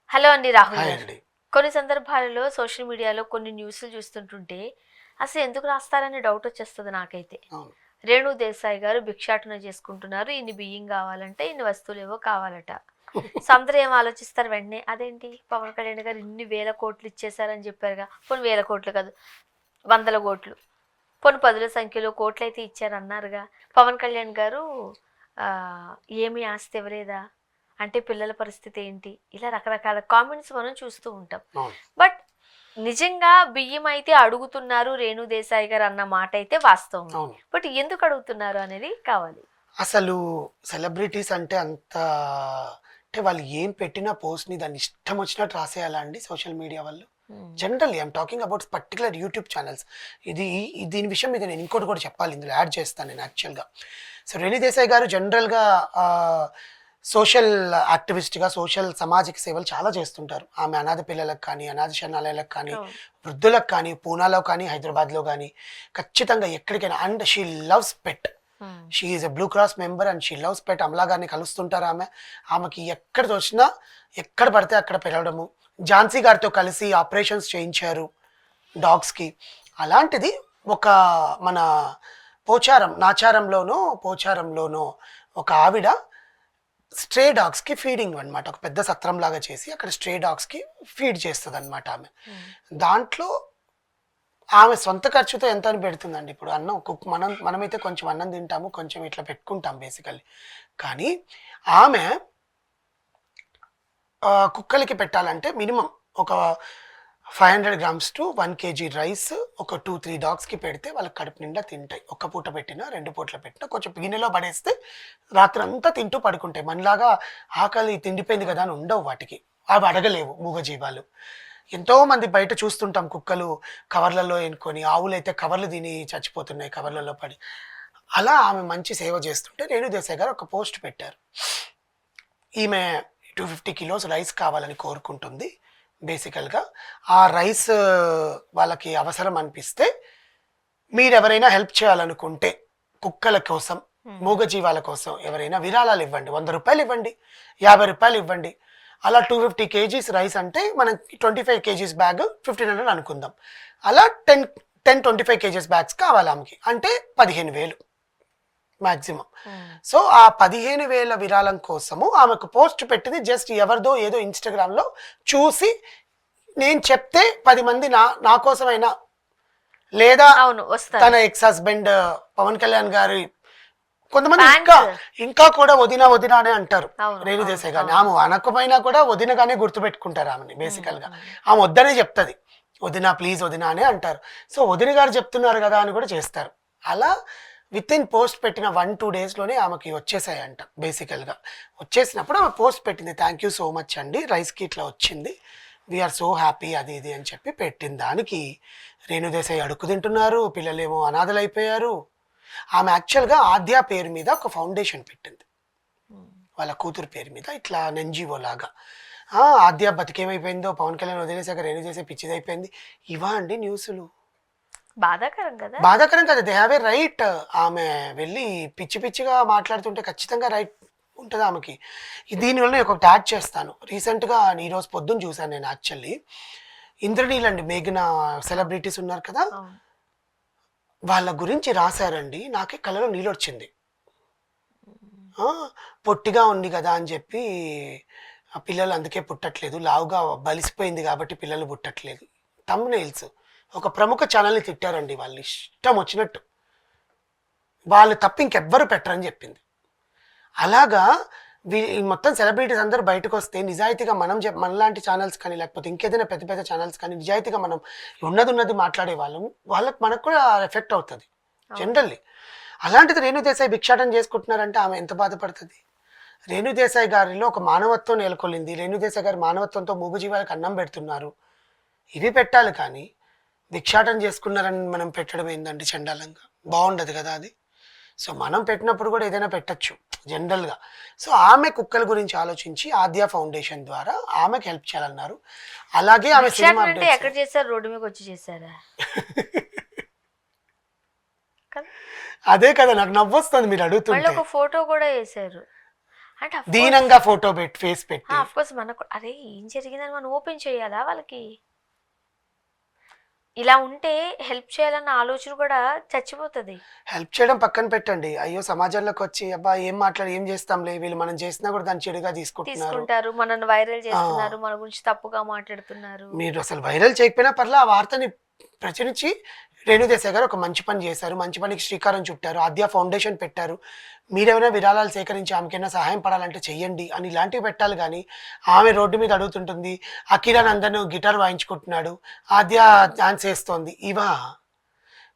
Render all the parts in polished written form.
Hello అండి Rahul hi గారు. అండి. కొన్ని సందర్భాలలో సోషల్ మీడియాలో కొన్ని న్యూస్‌లు చూస్తుంటుంటే అసలు ఎందుకు రాస్తారని డౌట్ వచ్చేస్తది నాకైతే. అవును. రేణు దేశాయ్ గారు భిక్షాటన చేసుకుంటున్నారు. ఇన్ని బియ్యం కావాలంటే, ఇన్ని వస్తువులేవో కావాలట. సో అందరూ ఏం ఆలోచిస్తారు వెంటనే, అదేంటి పవన్ కళ్యాణ్ గారు ఇన్ని వేల కోట్లు ఇచ్చేసారని చెప్పారుగా. పోనీ వేల కోట్లు కాదు, వందల కోట్లు. పోనీ పదుల సంఖ్యలో కోట్లయితే ఇచ్చారన్నారుగా. పవన్ కళ్యాణ్ గారు ఏమీ ఆస్తి ఇవ్వలేదా? అంటే పిల్లల పరిస్థితి ఏంటి? ఇలా రకరకాల కామెంట్స్ మనం చూస్తూ ఉంటాం. అవును. బట్ నిజంగా బియ్యం అయితే అడుగుతున్నారు రేణు దేశాయ్ గారు అన్న మాట అయితే వాస్తవం. అవును. బట్ ఎందుకు అడుగుతున్నారు అనేది కావాలి. అసలు సెలబ్రిటీస్ అంటే అంత అంటే వాళ్ళు ఏం పెట్టినా పోస్ట్‌ని దాన్ని ఇష్టం వచ్చినట్టు రాసేయాలా అండి సోషల్ మీడియా వాళ్ళు? Generally I'm talking about particular YouTube channels. దీని విషయం మీద నేను ఇంకోటి కూడా చెప్పాలి, ఇందులో యాడ్ చేస్తాను నేను యాక్చువల్‌గా. సో రేణు దేశాయ్ గారు జనరల్‌గా సోషల్ యాక్టివిస్ట్‌గా సోషల్ సామాజిక సేవలు చాలా చేస్తుంటారు. ఆమె అనాథ పిల్లలకు కానీ, అనాథ శరణాలయాలకు కానీ, అవును. వృద్ధులకు కానీ, పూనాలో కానీ, హైదరాబాద్‌లో కానీ ఖచ్చితంగా ఎక్కడికైనా. And she loves pet. She is a blue cross member and she loves pet. Amala గారిని కలుస్తుంటారు ఆమె. ఆమెకి ఎక్కడ తోచినా ఎక్కడ పడితే అక్కడ పెరగడము. ఝాన్సీ గారితో కలిసి ఆపరేషన్స్ చేయించారు డాగ్స్‌కి. అలాంటిది ఒక మన పోచారంలోనో ఒక ఆవిడ స్ట్రే డాగ్స్‌కి ఫీడింగ్ అనమాట. ఒక పెద్ద సత్రంలాగా చేసి అక్కడ స్ట్రే డాగ్స్‌కి ఫీడ్ చేస్తదనమాట ఆమె. దాంట్లో ఆమె సొంత ఖర్చుతో ఎంత అని పెడుతుందండి. ఇప్పుడు అన్నం మనమైతే కొంచెం అన్నం తింటాము, కొంచెం ఇట్లా పెట్టుకుంటాం బేసికల్లీ. కానీ ఆమె కుక్కలకి పెట్టాలంటే మినిమమ్ ఒక 500 గ్రామ్స్ టు 1 కేజీ రైస్ ఒక 2-3 డాగ్స్‌కి పెడితే వాళ్ళకి కడుపు నిండా తింటాయి. ఒక్క పూట పెట్టినా, 2 పూటలు పెట్టినా కొంచెం గిన్నెలో పడేస్తే రాత్రంతా తింటూ పడుకుంటాయి. మనలాగా ఆకలి తిండిపోయింది కదా అని ఉండవు వాటికి. అవి అడగలేవు మూగజీవాలు. ఎంతోమంది బయట చూస్తుంటాం కుక్కలు కవర్లలో ఎన్నుకొని, ఆవులైతే కవర్లు తిని చచ్చిపోతున్నాయి కవర్లలో పడి. అలా ఆమె మంచి సేవ చేస్తుంటే రేణు దేశాయ్ గారు ఒక పోస్ట్ పెట్టారు. ఈమె 250 కిలోస్ రైస్ కావాలని కోరుకుంటుంది. బేసికల్గా ఆ రైస్ వాళ్ళకి అవసరం అనిపిస్తే మీరెవరైనా హెల్ప్ చేయాలనుకుంటే కుక్కల కోసం, మూగజీవాల కోసం ఎవరైనా విరాళాలు ఇవ్వండి. 100 రూపాయలు ఇవ్వండి, 50 రూపాయలు ఇవ్వండి. అలా 250 కేజీస్ రైస్ అంటే మనం 25 కేజీస్ బ్యాగ్ 1500 అనుకుందాం. అలా 10-25 కేజీస్ బ్యాగ్స్ కావాలి ఆమెకి. అంటే 15,000 మ్యాక్సిమం. సో ఆ 15,000 విరాళం కోసము ఆమెకు పోస్ట్ పెట్టింది జస్ట్ ఎవరిదో ఏదో ఇన్స్టాగ్రామ్లో చూసి, నేను చెప్తే 10 మంది నా కోసమైనా, లేదా తన ఎక్స్ హస్బెండ్ పవన్ కళ్యాణ్ గారి కొంతమంది ఇంకా కూడా వదిన అనే అంటారు రేణు దేశాయ్ గారిని. ఆమె అనకపోయినా కూడా వదినగానే గుర్తుపెట్టుకుంటారు ఆమెని బేసికల్గా. ఆమె వద్దనే చెప్తుంది, వదిన ప్లీజ్ వదిన అనే అంటారు. సో వదిన గారు చెప్తున్నారు కదా అని కూడా చేస్తారు. అలా విత్ ఇన్ పోస్ట్ పెట్టిన 1-2 డేస్లోనే ఆమెకి వచ్చేసాయంట. బేసికల్గా వచ్చేసినప్పుడు ఆమె పోస్ట్ పెట్టింది, థ్యాంక్ యూ సో మచ్ అండి, రైస్కి ఇట్లా వచ్చింది, వీఆర్ సో హ్యాపీ అది ఇది అని చెప్పి పెట్టిన దానికి రేణు దేశాయ్ అడుక్కు తింటున్నారు, పిల్లలేమో అనాథలు అయిపోయారు. ఆమె యాక్చువల్గా ఆద్య పేరు మీద ఒక ఫౌండేషన్ పెట్టింది, వాళ్ళ కూతురు పేరు మీద, ఇట్లా ఎన్‌జీఓ లాగా. ఆద్య బతికేమైపోయిందో, పవన్ కళ్యాణ్ వదిలేసాక రేణు దేశాయ్ పిచ్చిదైపోయింది. ఇవా అండి న్యూస్లు? బాధాకరం కదా. బాధాకరం కదా, దే హ్యావ్ ఏ రైట్. ఆమె వెళ్ళి పిచ్చిగా మాట్లాడుతుంటే ఖచ్చితంగా రైట్ ఉంటుంది ఆమెకి. దీనివల్ల నేను ఒకటి యాడ్ చేస్తాను. రీసెంట్గా ఈరోజు పొద్దున్న చూశాను నేను యాక్చువల్లీ. ఇంద్రనీల్ అండి, మేఘన సెలబ్రిటీస్ ఉన్నారు కదా, వాళ్ళ గురించి రాశారండి. నాకే కళ్ళలో నీళ్ళు వచ్చింది. పొట్టిగా ఉంది కదా అని చెప్పి పిల్లలు అందుకే పుట్టట్లేదు, లావుగా బలిసిపోయింది కాబట్టి పిల్లలు పుట్టట్లేదు. థంబ్నెయిల్స్ ఒక ప్రముఖ ఛానల్ని తిట్టారండి వాళ్ళు ఇష్టం వచ్చినట్టు. వాళ్ళు తప్ప ఇంకెవ్వరు పెట్టరని చెప్పింది. అలాగా మొత్తం సెలబ్రిటీస్ అందరూ బయటకు వస్తే నిజాయితీగా మనలాంటి ఛానల్స్ కానీ, లేకపోతే ఇంకేదైనా పెద్ద పెద్ద ఛానల్స్ కానీ నిజాయితీగా మనం ఉన్నది మాట్లాడే మనకు కూడా ఎఫెక్ట్ అవుతుంది జనరల్లీ. అలాంటిది రేణు దేశాయ్ భిక్షాటన చేసుకుంటున్నారంటే ఆమె ఎంత బాధపడుతుంది. రేణు దేశాయ్ గారిలో ఒక మానవత్వం నెలకొల్లింది. రేణు దేశాయ్ గారి మానవత్వంతో మూగజీవాలకు అన్నం పెడుతున్నారు. ఇవి పెట్టాలి కానీ భిక్షాటన చేసుకున్నారని మనం పెట్టడం ఏంటంటే చండాలంగా బాగుండదు కదా అది. సో మనం పెట్టినప్పుడు కూడా ఏదైనా పెట్టచ్చు జనరల్గా. సో ఆమె కుక్కల గురించి ఆలోచించి ఆద్య ఫౌండేషన్ ద్వారా ఆమెకు హెల్ప్ చేయాలన్నారు. అలాగే ఆమె సినిమా ఎక్కడ చేశారు, రోడ్డు మీద వచ్చి చేశారా? అదే కదా నాకు నవ్వొస్తుంది మీరు అడుగుతుంటే. ఒక ఫోటో కూడా వేశారు. అంటే దీనంగా ఫోటో పెట్టి ఫేస్ పెట్టి ఆఫ్ కోర్స్ మనకు అరే ఏం జరిగిందని మనం ఓపెన్ చేయాలా వాళ్ళకి? ఇలా ఉంటే హెల్ప్ చేయాలన్న ఆలోచన కూడా చచ్చిపోతుంది. హెల్ప్ చేయడం పక్కన పెట్టండి. అయ్యో! సమాజంలోకి వచ్చి అబ్బా! ఏం చేస్తాంలే వీళ్ళు మనం చేసినా కూడా దాన్ని చెడుగా తీసుకుంటున్నారు. తీసుకుంటారు, మనల్ని వైరల్ చేస్తున్నారు, మన గురించి తప్పుగా మాట్లాడుతున్నారు. మీరు అసలు వైరల్ చేయకపోయినా పర్లే ఆ వార్తని ప్రచురించి రేణుదేశాయ్ గారు ఒక మంచి పని చేశారు. మంచి పనికి శ్రీకారం చుట్టారు. ఆద్య ఫౌండేషన్ పెట్టారు. మీరేమైనా విరాళాలు సేకరించి ఆమెకైనా సహాయం పడాలంటే చెయ్యండి అని ఇలాంటివి పెట్టాలి గానీ, ఆమె రోడ్డు మీద అడుగుతుంటుంది. అఖిల నందన్ గిటార్ వాయించుకుంటున్నాడు. ఆద్య డాన్స్ చేస్తోంది. ఇవా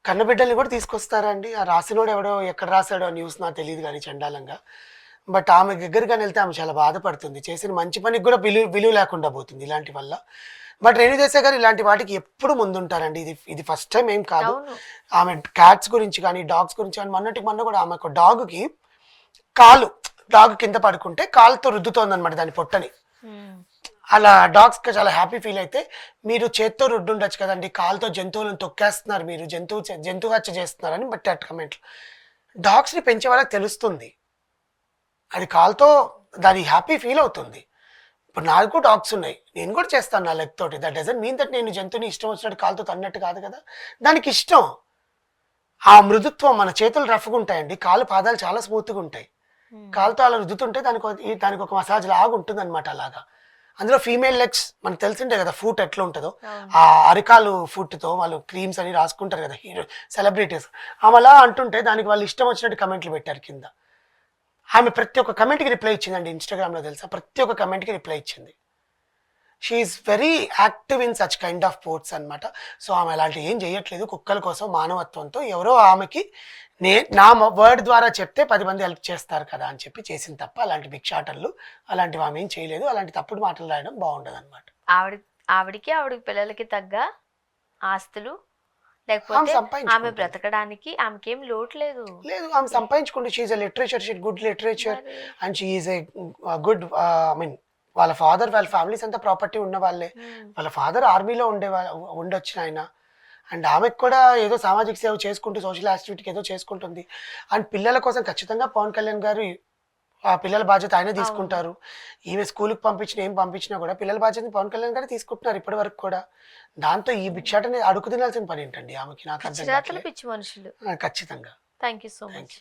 కన్నబిడ్డల్ని కూడా తీసుకొస్తారా అండి? ఆ రాసినోడు ఎవడో ఎక్కడ రాశాడో న్యూస్ నాకు తెలియదు కానీ చండాలంగా. బట్ ఆమె దగ్గరగా వెళ్తే ఆమె చాలా బాధపడుతుంది. చేసిన మంచి పనికి కూడా విలువ లేకుండా పోతుంది ఇలాంటి వల్ల. బట్ రేణుదేశాయ్ గారు ఇలాంటి వాటికి ఎప్పుడు ముందుంటారండి. ఇది ఫస్ట్ టైం ఏం కాదు. అవును. ఆమె క్యాట్స్ గురించి కానీ డాగ్స్ గురించి కానీ మొన్న కూడా ఆమె ఒక డాగ్కి డాగ్ కింద పడుకుంటే కాలుతో రుద్దుతోంది అనమాట దాని పొట్టని. అలా డాగ్స్కి చాలా హ్యాపీ ఫీల్ అయితే, మీరు చేత్తో రుడ్డుండొచ్చు కదండి, కాలుతో జంతువులను తొక్కేస్తున్నారు, మీరు జంతువు హత్య చేస్తున్నారని బట్ అట్ కమెంట్లు. డాగ్స్ని పెంచే వాళ్ళకి తెలుస్తుంది అది కాలుతో దాని హ్యాపీ ఫీల్ అవుతుంది. ఇప్పుడు నాకు డాగ్స్ ఉన్నాయి, నేను కూడా చేస్తాను నా లెగ్ తోటి. దట్ డజంట్ మీన్ దట్ నేను జంతువుని ఇష్టం వచ్చినట్టు కాలుతో తన్నట్టు కాదు కదా. దానికి ఇష్టం, ఆ మృదుత్వం. మన చేతులు రఫ్గా ఉంటాయండి, పాదాలు చాలా స్మూత్గా ఉంటాయి. కాలుతో అలా రుద్దుతుంటే దానికి ఒక మసాజ్ లాగా ఉంటుంది అనమాట. అలాగా అందులో ఫీమేల్ లెగ్స్ మనకు తెలిసిండే కదా, ఫుట్ ఎట్లా ఉంటుందో. ఆ అరికాలు ఫుట్తో వాళ్ళు క్రీమ్స్ అని రాసుకుంటారు కదా హీరో సెలబ్రిటీస్. ఆమె అలా అంటుంటే దానికి వాళ్ళు ఇష్టం వచ్చినట్టు కమెంట్లు పెట్టారు కింద. ఆమె ప్రతి ఒక్క కమెంట్కి రిప్లై ఇచ్చిందండి ఇన్స్టాగ్రామ్లో, తెలుసా? ప్రతి ఒక్క కమెంట్కి రిప్లై ఇచ్చింది. She is very active in such kind of ports అనమాట. సో ఆమె అలాంటి ఏం చేయట్లేదు. కుక్కల కోసం మానవత్వంతో ఎవరో ఆమెకి నా వర్డ్ ద్వారా చెప్తే 10 మంది హెల్ప్ చేస్తారు కదా అని చెప్పి చేసింది తప్ప అలాంటి బిక్షాటర్లు అలాంటివి ఆమె ఏం చేయలేదు. అలాంటి తప్పుడు మాటలు రాయడం బాగుండదు అనమాట. ఆవిడికి పిల్లలకి తగ్గ ఆస్తులు, లేకపోతే ఆమె బ్రతకడానికి ఆమెకేం లోటు లేదు. ఆమె సంపాదించుకుంటే she's a literature, she good literature and she's a good I mean వాళ్ళ ఫాదర్ వాళ్ళ ఫ్యామిలీస్ అంతా ప్రాపర్టీ ఉన్న వాళ్ళే. వాళ్ళ ఫాదర్ ఆర్మీలో ఉండొచ్చిన ఆయన. అండ్ ఆమెకు కూడా ఏదో సామాజిక సేవ చేసుకుంటూ సోషల్ యాక్టివిటీకి ఏదో చేసుకుంటుంది. అండ్ పిల్లల కోసం ఖచ్చితంగా పవన్ కళ్యాణ్ గారు ఆ పిల్లల బాధ్యత ఆయనే తీసుకుంటారు. ఈమె స్కూల్కి ఏం పంపించినా కూడా పిల్లల బాధ్యతని పవన్ కళ్యాణ్ గారు తీసుకుంటున్నారు ఇప్పటి వరకు కూడా. దాంతో ఈ భిక్షాటని అడుగు తినాల్సిన పని ఏంటండి ఆమెకి? నాకు పిచ్చి మనుషులు. ఖచ్చితంగా. Thank you so much.